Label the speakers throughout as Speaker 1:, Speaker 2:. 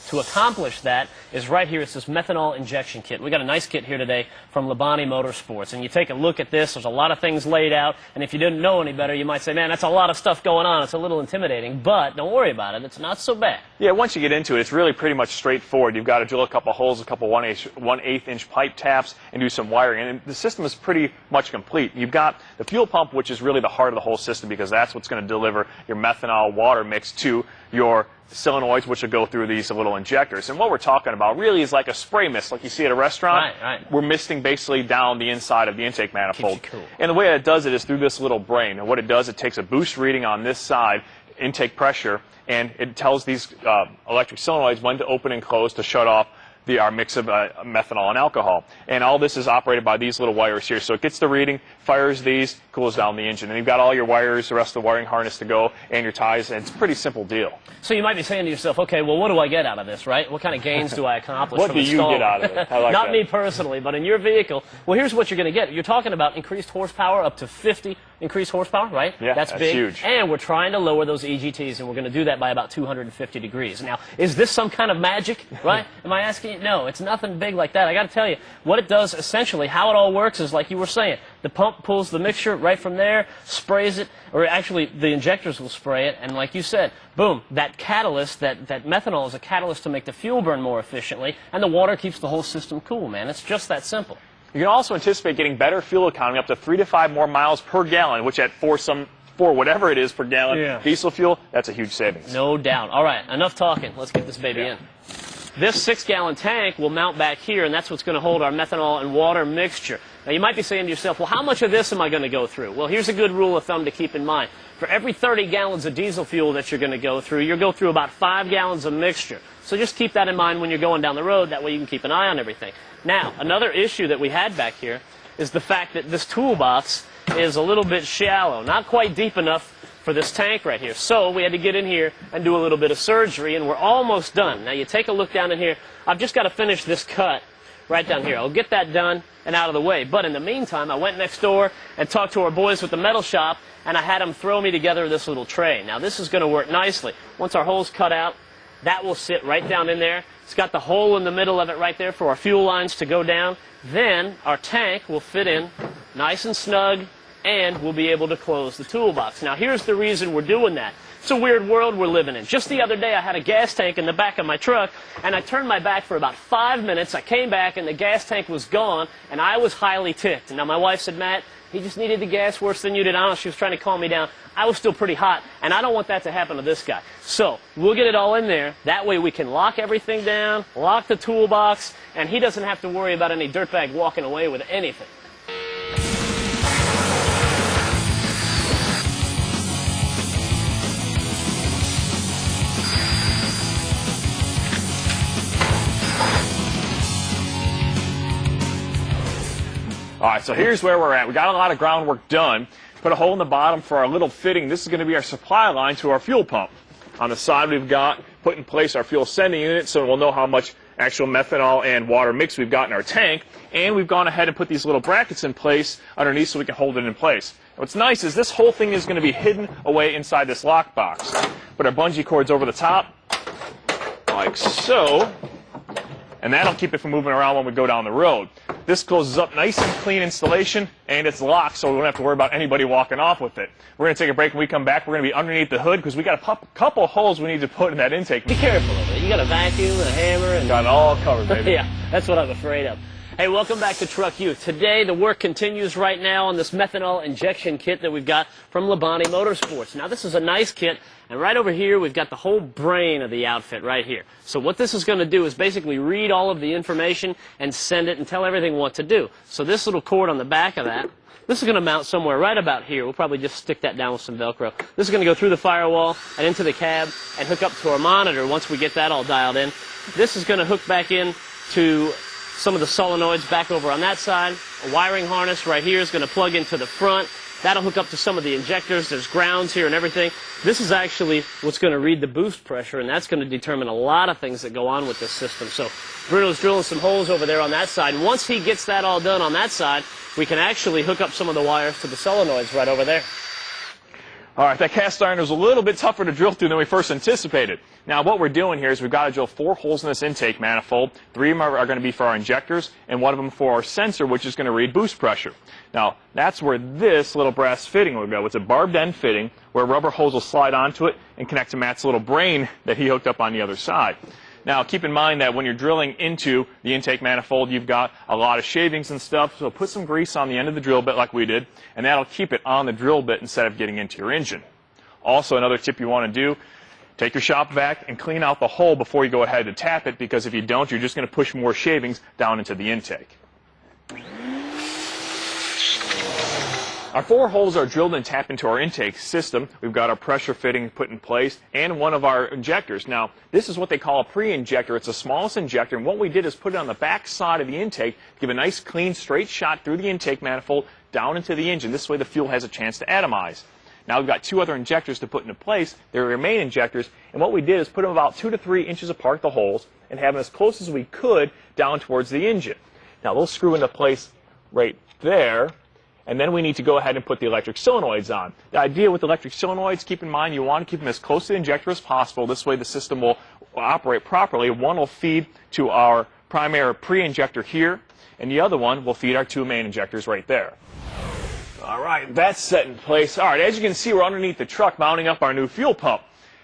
Speaker 1: to accomplish that is right here. It's this methanol injection kit. We got a nice kit here today from Labonte Motorsports. And you take a look at this, there's a lot of things laid out. And if you didn't know any better, you might say, man, that's a lot of stuff going on. It's a little intimidating. But don't worry about it. It's not so bad.
Speaker 2: Yeah, once you get into it, it's really pretty much straightforward. You've got to drill a couple holes, a couple 1/8 inch pipe taps, and do some wiring. And the system is pretty much complete. You've got the fuel pump, which is really the heart of the whole system, because that's what's going to deliver your methanol water mix to your solenoids, which will go through these little injectors. And what we're talking about really is like a spray mist, like you see at a restaurant.
Speaker 1: Right.
Speaker 2: We're misting basically down the inside of the intake manifold.
Speaker 1: Keeps you cool.
Speaker 2: And the way it does it is through this little brain. And what it does, it takes a boost reading on this side, intake pressure, and it tells these electric solenoids when to open and close to shut off our mix of methanol and alcohol. And all this is operated by these little wires here. So it gets the reading, fires these, cools down the engine. And you've got all your wires, the rest of the wiring harness to go, and your ties, and it's a pretty simple deal.
Speaker 1: So you might be saying to yourself, okay, well, what do I get out of this, right? What kind of gains do I accomplish
Speaker 2: What
Speaker 1: from
Speaker 2: do you
Speaker 1: installing?
Speaker 2: get out of it? I like
Speaker 1: Not
Speaker 2: that.
Speaker 1: me personally, but in your vehicle, well, here's what you're going to get. You're talking about increased horsepower, up to 50 increased horsepower, right?
Speaker 2: Yeah,
Speaker 1: that's big.
Speaker 2: huge.
Speaker 1: And we're trying to lower those EGTs, and we're going to do that by about 250 degrees. Now, is this some kind of magic, right? Am I asking you? No, it's nothing big like that. I got to tell you, what it does essentially, how it all works is like you were saying. The pump pulls the mixture right from there, sprays it, or actually the injectors will spray it, and like you said, boom, that catalyst, that methanol is a catalyst to make the fuel burn more efficiently, and the water keeps the whole system cool, man. It's just that simple.
Speaker 2: You can also anticipate getting better fuel economy, up to 3 to 5 more miles per gallon, which at for whatever it is per gallon diesel fuel, that's a huge savings.
Speaker 1: No doubt. All right, enough talking. Let's get this baby in. This 6-gallon tank will mount back here, and that's what's going to hold our methanol and water mixture. Now, you might be saying to yourself, well, how much of this am I going to go through? Well, here's a good rule of thumb to keep in mind. For every 30 gallons of diesel fuel that you're going to go through, you'll go through about 5 gallons of mixture. So just keep that in mind when you're going down the road. That way you can keep an eye on everything. Now, another issue that we had back here is the fact that this toolbox is a little bit shallow, not quite deep enough for this tank right here. So we had to get in here and do a little bit of surgery, and we're almost done. Now you take a look down in here. I've just got to finish this cut right down here. I'll get that done and out of the way. But in the meantime, I went next door and talked to our boys with the metal shop, and I had them throw me together this little tray. Now this is going to work nicely. Once our hole's cut out, that will sit right down in there. It's got the hole in the middle of it right there for our fuel lines to go down. Then our tank will fit in nice and snug, and we'll be able to close the toolbox. Now, here's the reason we're doing that. It's a weird world we're living in. Just the other day, I had a gas tank in the back of my truck, and I turned my back for about 5 minutes. I came back, and the gas tank was gone, and I was highly ticked. Now, my wife said, Matt, he just needed the gas worse than you did. I don't know, she was trying to calm me down. I was still pretty hot, and I don't want that to happen to this guy. So we'll get it all in there. That way we can lock everything down, lock the toolbox, and he doesn't have to worry about any dirtbag walking away with anything.
Speaker 2: All right, so here's where we're at. We got a lot of groundwork done. Put a hole in the bottom for our little fitting. This is going to be our supply line to our fuel pump. On the side, we've got put in place our fuel sending unit, so we'll know how much actual methanol and water mix we've got in our tank. And we've gone ahead and put these little brackets in place underneath so we can hold it in place. What's nice is this whole thing is going to be hidden away inside this lock box. Put our bungee cords over the top, like so. And that'll keep it from moving around when we go down the road. This closes up nice and clean installation, and it's locked, so we don't have to worry about anybody walking off with it. We're going to take a break. When we come back, we're going to be underneath the hood because we got a couple holes we need to put in that intake.
Speaker 1: Be careful of it. You got a vacuum and a hammer. And
Speaker 2: got it all covered, baby.
Speaker 1: Yeah, that's what I'm afraid of. Hey, welcome back to TruckU. Today, the work continues right now on this methanol injection kit that we've got from Labonte Motorsports. Now, this is a nice kit, and right over here, we've got the whole brain of the outfit right here. So what this is going to do is basically read all of the information and send it and tell everything what to do. So this little cord on the back of that, this is going to mount somewhere right about here. We'll probably just stick that down with some Velcro. This is going to go through the firewall and into the cab and hook up to our monitor once we get that all dialed in. This is going to hook back in to some of the solenoids back over on that side. A wiring harness right here is going to plug into the front. That'll hook up to some of the injectors. There's grounds here and everything. This is actually what's going to read the boost pressure, and that's going to determine a lot of things that go on with this system. So Bruno's drilling some holes over there on that side. And once he gets that all done on that side, we can actually hook up some of the wires to the solenoids right over there.
Speaker 2: All right, that cast iron was a little bit tougher to drill through than we first anticipated. Now, what we're doing here is we've got to drill 4 holes in this intake manifold. 3 of them are going to be for our injectors, and 1 of them for our sensor, which is going to read boost pressure. Now, that's where this little brass fitting will go. It's a barbed end fitting where rubber hose will slide onto it and connect to Matt's little brain that he hooked up on the other side. Now, keep in mind that when you're drilling into the intake manifold, you've got a lot of shavings and stuff, so put some grease on the end of the drill bit like we did, and that'll keep it on the drill bit instead of getting into your engine. Also, another tip you want to do, take your shop vac and clean out the hole before you go ahead and tap it, because if you don't, you're just going to push more shavings down into the intake. Our 4 holes are drilled and tapped into our intake system. We've got our pressure fitting put in place and 1 of our injectors. Now, this is what they call a pre-injector. It's the smallest injector, and what we did is put it on the back side of the intake, give a nice, clean, straight shot through the intake manifold down into the engine. This way the fuel has a chance to atomize. Now, we've got 2 other injectors to put into place. They're our main injectors, and what we did is put them about 2 to 3 inches apart, the holes, and have them as close as we could down towards the engine. Now, they'll screw into place right there. And then we need to go ahead and put the electric solenoids on. The idea with electric solenoids, keep in mind you want to keep them as close to the injector as possible. This way the system will operate properly. One will feed to our primary pre-injector here, and the other one will feed our 2 main injectors right there. All right, that's set in place. All right, as you can see, we're underneath the truck mounting up our new fuel pump.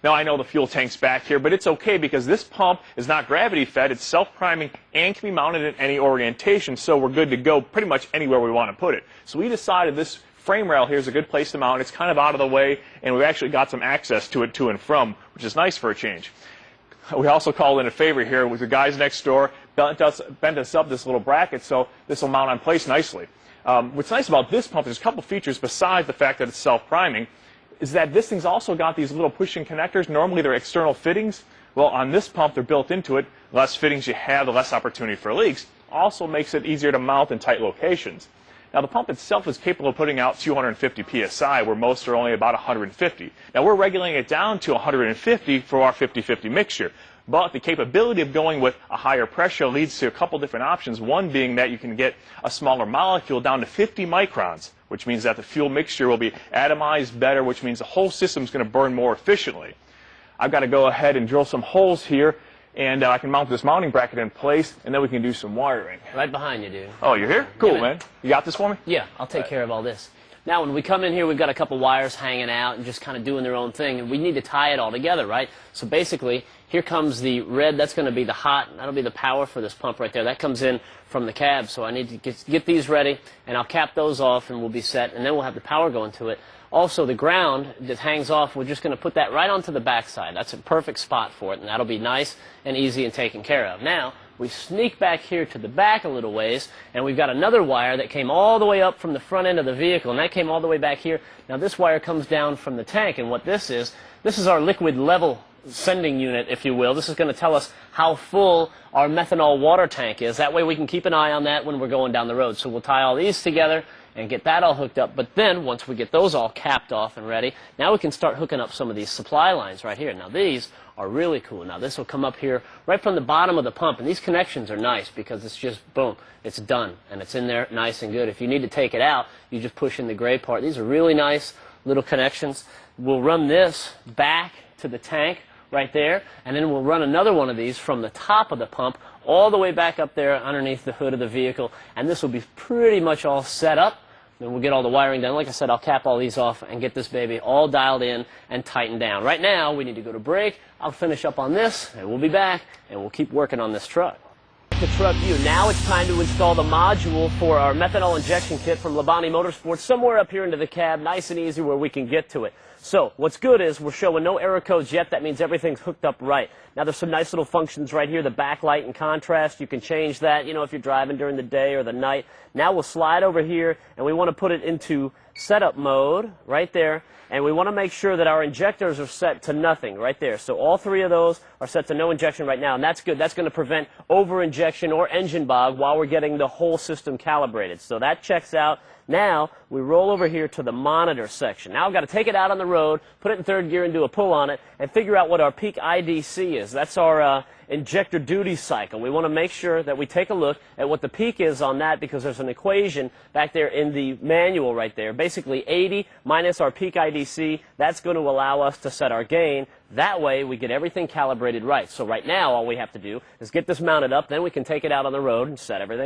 Speaker 2: Now, I know the fuel tank's back here, but it's okay because this pump is not gravity fed. It's self-priming and can be mounted in any orientation, so we're good to go pretty much anywhere we want to put it. So we decided this frame rail here is a good place to mount. It's kind of out of the way, and we've actually got some access to it to and from, which is nice for a change. We also called in a favor here with the guys next door, bent us up this little bracket, so this will mount on place nicely. What's nice about this pump is a couple features besides the fact that it's self-priming, is that this thing's also got these little push-in connectors. Normally they're external fittings. Well, on this pump, they're built into it. The less fittings you have, the less opportunity for leaks. Also makes it easier to mount in tight locations. Now, the pump itself is capable of putting out 250 psi, where most are only about 150. Now, we're regulating it down to 150 for our 50-50 mixture. But the capability of going with a higher pressure leads to a couple different options. One being that you can get a smaller molecule down to 50 microns, which means that the fuel mixture will be atomized better, which means the whole system is going to burn more efficiently. I've got to go ahead and drill some holes here, and I can mount this mounting bracket in place, and then we can do some wiring.
Speaker 1: Right behind you, dude.
Speaker 2: Oh, you're here? Cool, man. You got this for me?
Speaker 1: Yeah, I'll take care of all this. Now, when we come in here, we've got a couple wires hanging out and just kind of doing their own thing, and we need to tie it all together, right? So basically, here comes the red. That's going to be the hot. That'll be the power for this pump right there. That comes in from the cab, so I need to get these ready, and I'll cap those off, and we'll be set, and then we'll have the power going to it. Also, the ground that hangs off, we're just going to put that right onto the backside. That's a perfect spot for it, and that'll be nice and easy and taken care of. Now, we sneak back here to the back a little ways, and we've got another wire that came all the way up from the front end of the vehicle, and that came all the way back here. Now, this wire comes down from the tank, and what this is our liquid level sending unit, if you will. This is going to tell us how full our methanol water tank is. That way we can keep an eye on that when we're going down the road. So we'll tie all these together and get that all hooked up. But then, once we get those all capped off and ready, now we can start hooking up some of these supply lines right here. Now, these are really cool. Now, this will come up here right from the bottom of the pump, and these connections are nice because it's just, boom, it's done, and it's in there nice and good. If you need to take it out, you just push in the gray part. These are really nice little connections. We'll run this back to the tank right there, and then we'll run another one of these from the top of the pump all the way back up there underneath the hood of the vehicle, and this will be pretty much all set up. Then we'll get all the wiring done. Like I said, I'll cap all these off and get this baby all dialed in and tightened down. Right now, we need to go to break. I'll finish up on this, and we'll be back, and we'll keep working on this truck. The TruckU. Now it's time to install the module for our methanol injection kit from Labonte Motorsports somewhere up here into the cab, nice and easy where we can get to it. So what's good is we're showing no error codes yet. That means everything's hooked up right. Now there's some nice little functions right here, the backlight and contrast. You can change that, you know, if you're driving during the day or the night. Now we'll slide over here, and we want to put it into setup mode right there. And we want to make sure that our injectors are set to nothing right there. So all 3 of those are set to no injection right now, and that's good. That's going to prevent over-injection or engine bog while we're getting the whole system calibrated. So that checks out. Now we roll over here to the monitor section. Now I've got to take it out on the road, put it in 3rd gear and do a pull on it, and figure out what our peak IDC is. That's our injector duty cycle. We want to make sure that we take a look at what the peak is on that, because there's an equation back there in the manual right there. Basically 80 minus our peak IDC, that's going to allow us to set our gain. That way we get everything calibrated right. So right now all we have to do is get this mounted up, then we can take it out on the road and set everything